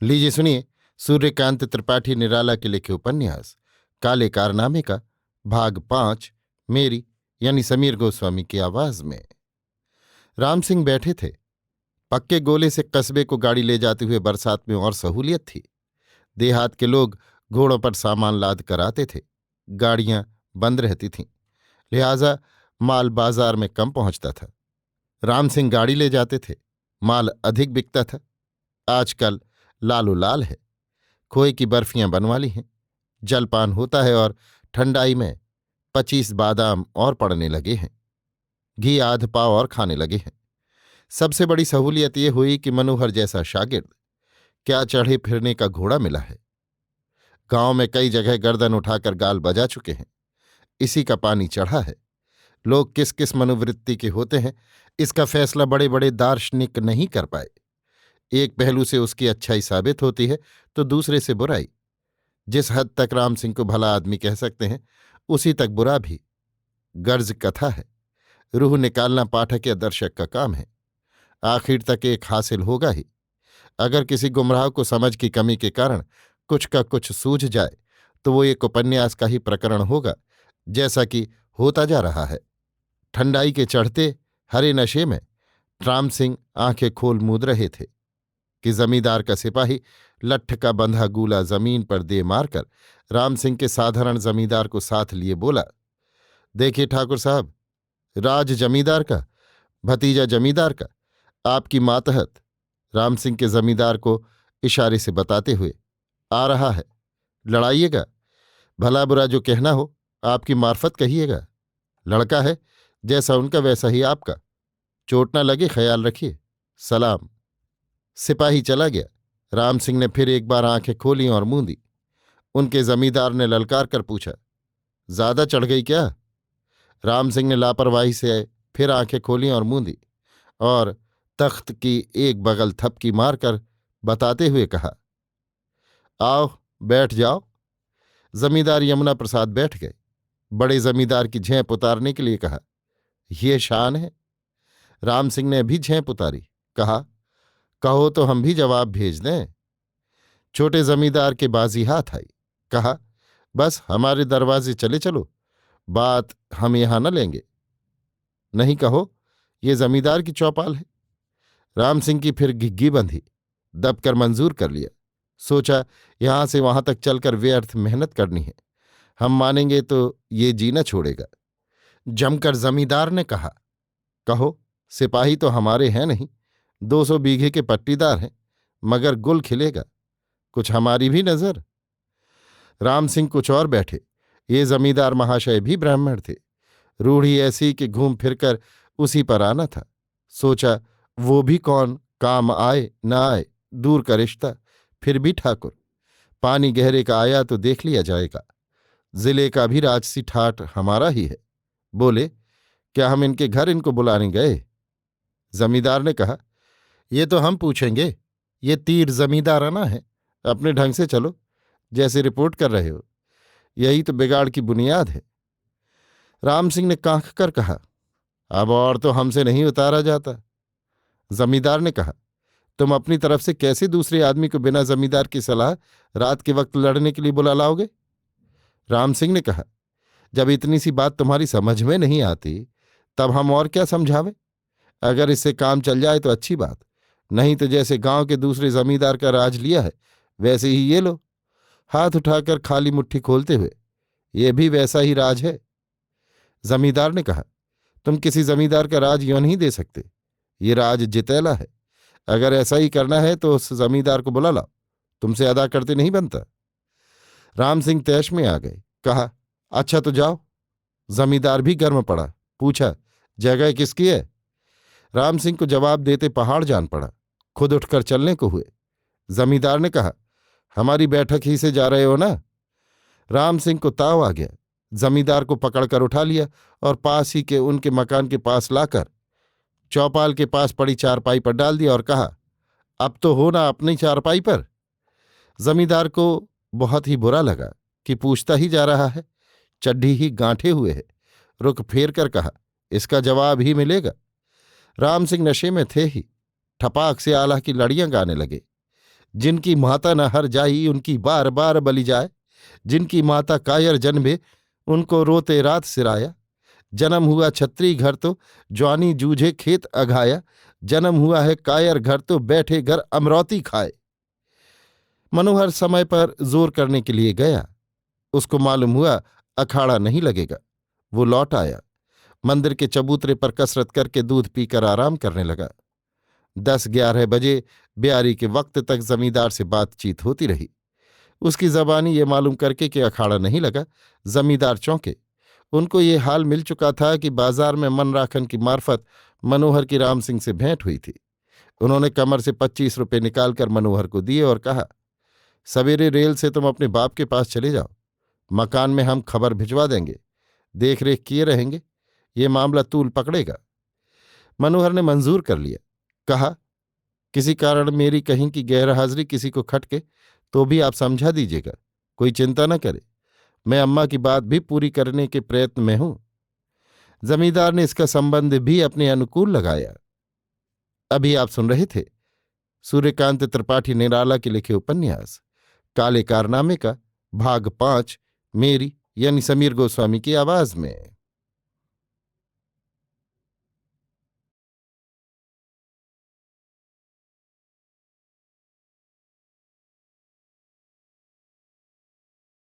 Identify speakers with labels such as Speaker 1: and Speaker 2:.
Speaker 1: लीजिए सुनिए सूर्यकांत त्रिपाठी निराला के लिखे उपन्यास काले कारनामे का भाग 5 मेरी यानी समीर गोस्वामी की आवाज में। राम सिंह बैठे थे। पक्के गोले से कस्बे को गाड़ी ले जाते हुए बरसात में और सहूलियत थी। देहात के लोग घोड़ों पर सामान लाद कर आते थे। गाड़ियां बंद रहती थीं, लिहाजा माल बाजार में कम पहुंचता था। राम सिंह गाड़ी ले जाते थे, माल अधिक बिकता था। आजकल लालो लाल है, खोए की बर्फियां बनवा ली हैं, जलपान होता है और ठंडाई में 25 बादाम और पड़ने लगे हैं। घी आध पाव और खाने लगे हैं। सबसे बड़ी सहूलियत ये हुई कि मनोहर जैसा शागिर्द क्या चढ़े फिरने का घोड़ा मिला है। गांव में कई जगह गर्दन उठाकर गाल बजा चुके हैं। इसी का पानी चढ़ा है। लोग किस किस मनोवृत्ति के होते हैं, इसका फैसला बड़े बड़े दार्शनिक नहीं कर पाए। एक पहलू से उसकी अच्छाई साबित होती है तो दूसरे से बुराई। जिस हद तक राम सिंह को भला आदमी कह सकते हैं, उसी तक बुरा भी। गर्ज कथा है, रूह निकालना पाठक या दर्शक का काम है। आखिर तक एक हासिल होगा ही। अगर किसी गुमराह को समझ की कमी के कारण कुछ का कुछ सूझ जाए तो वो एक उपन्यास का ही प्रकरण होगा, जैसा कि होता जा रहा है। ठंडाई के चढ़ते हरे नशे में राम सिंह आंखें खोल मूंद रहे थे कि जमींदार का सिपाही लट्ठ का बंधा गूला जमीन पर दे मारकर राम सिंह के साधारण जमींदार को साथ लिए बोला, देखिए ठाकुर साहब, राज जमींदार का, भतीजा जमींदार का, आपकी मातहत। राम सिंह के जमींदार को इशारे से बताते हुए, आ रहा है, लड़ाइएगा, भला बुरा जो कहना हो आपकी मार्फत कहिएगा। लड़का है, जैसा उनका वैसा ही आपका, चोट न लगे ख्याल रखिए, सलाम। सिपाही चला गया। राम सिंह ने फिर एक बार आंखें खोली और मूंदी। उनके जमींदार ने ललकार कर पूछा, ज्यादा चढ़ गई क्या? राम सिंह ने लापरवाही से फिर आंखें खोली और मूंदी और तख्त की एक बगल थपकी मारकर बताते हुए कहा, आओ बैठ जाओ। जमींदार यमुना प्रसाद बैठ गए। बड़े जमींदार की झेंप उतारने के लिए कहा, ये शान है। राम सिंह ने भी झेंप उतारी, कहा, कहो तो हम भी जवाब भेज दें। छोटे जमींदार के बाजी हाथ आई, कहा, बस हमारे दरवाजे चले चलो, बात हम यहां न लेंगे। नहीं कहो, ये जमींदार की चौपाल है। राम सिंह की फिर घिग्गी बंधी, दबकर मंजूर कर लिया। सोचा यहां से वहां तक चलकर व्यर्थ मेहनत करनी है, हम मानेंगे तो ये जी न छोड़ेगा। जमकर जमींदार ने कहा, कहो, सिपाही तो हमारे हैं नहीं, 200 बीघे के पट्टीदार हैं, मगर गुल खिलेगा, कुछ हमारी भी नजर। राम सिंह कुछ और बैठे। ये जमींदार महाशय भी ब्राह्मण थे। रूढ़ी ऐसी कि घूम फिरकर उसी पर आना था। सोचा वो भी कौन, काम आए न आए दूर का रिश्ता, फिर भी ठाकुर। पानी गहरे का आया तो देख लिया जाएगा। जिले का भी राजसी ठाठ हमारा ही है। बोले, क्या हम इनके घर इनको बुलाने गए? जमींदार ने कहा, ये तो हम पूछेंगे, ये तीर जमींदाराना है, अपने ढंग से चलो, जैसे रिपोर्ट कर रहे हो, यही तो बिगाड़ की बुनियाद है। राम सिंह ने कांख कर कहा, अब और तो हमसे नहीं उतारा जाता। जमींदार ने कहा, तुम अपनी तरफ से कैसे दूसरे आदमी को बिना जमींदार की सलाह रात के वक्त लड़ने के लिए बुला लाओगे? राम सिंह ने कहा, जब इतनी सी बात तुम्हारी समझ में नहीं आती तब हम और क्या समझावें? अगर इससे काम चल जाए तो अच्छी बात, नहीं तो जैसे गांव के दूसरे जमींदार का राज लिया है वैसे ही ये लो, हाथ उठाकर खाली मुट्ठी खोलते हुए, ये भी वैसा ही राज है। जमींदार ने कहा, तुम किसी जमींदार का राज यूं नहीं दे सकते, ये राज जितेला है। अगर ऐसा ही करना है तो उस जमींदार को बुला लाओ, तुमसे अदा करते नहीं बनता। राम सिंह तैश में आ गए। कहा, अच्छा तो जाओ। जमींदार भी गर्म पड़ा, पूछा, जगह किसकी है? राम सिंह को जवाब देते पहाड़ जान पड़ा, खुद उठकर चलने को हुए। जमींदार ने कहा, हमारी बैठक ही से जा रहे हो ना? राम सिंह को ताव आ गया। जमींदार को पकड़कर उठा लिया और पास ही के उनके मकान के पास लाकर चौपाल के पास पड़ी चारपाई पर डाल दिया और कहा, अब तो हो ना अपनी चारपाई पर। जमींदार को बहुत ही बुरा लगा कि पूछता ही जा रहा है, चड्ढी ही गांठे हुए है। रुक फेर कर कहा, इसका जवाब ही मिलेगा। राम सिंह नशे में थे ही, ठपाक से आला की लड़ियां गाने लगे। जिनकी माता न हर जाई उनकी बार बार बलि जाए। जिनकी माता कायर जन्मे उनको रोते रात सिराया। जन्म हुआ छत्री घर तो ज्वानी जूझे खेत अघाया। जन्म हुआ है कायर घर तो बैठे घर अमरौती खाए। मनोहर समय पर जोर करने के लिए गया। उसको मालूम हुआ अखाड़ा नहीं लगेगा। वो लौट आया। मंदिर के चबूतरे पर कसरत करके दूध पीकर आराम करने लगा। 10-11 बजे ब्यारी के वक्त तक जमींदार से बातचीत होती रही। उसकी जबानी ये मालूम करके कि अखाड़ा नहीं लगा, जमींदार चौंके। उनको ये हाल मिल चुका था कि बाजार में मनराखन की मार्फत मनोहर की राम सिंह से भेंट हुई थी। उन्होंने कमर से 25 रुपये निकालकर मनोहर को दिए और कहा, सवेरे रेल से तुम अपने बाप के पास चले जाओ। मकान में हम खबर भिजवा देंगे, देख रेख किए रहेंगे। ये मामला तूल पकड़ेगा। मनोहर ने मंजूर कर लिया। कहा, किसी कारण मेरी कहीं की गैरहाजिरी किसी को खटके तो भी आप समझा दीजिएगा। कोई चिंता न करे, मैं अम्मा की बात भी पूरी करने के प्रयत्न में हूं। जमींदार ने इसका संबंध भी अपने अनुकूल लगाया। अभी आप सुन रहे थे सूर्यकांत त्रिपाठी निराला के लिखे उपन्यास काले कारनामे का भाग 5 मेरी यानी समीर गोस्वामी की आवाज में।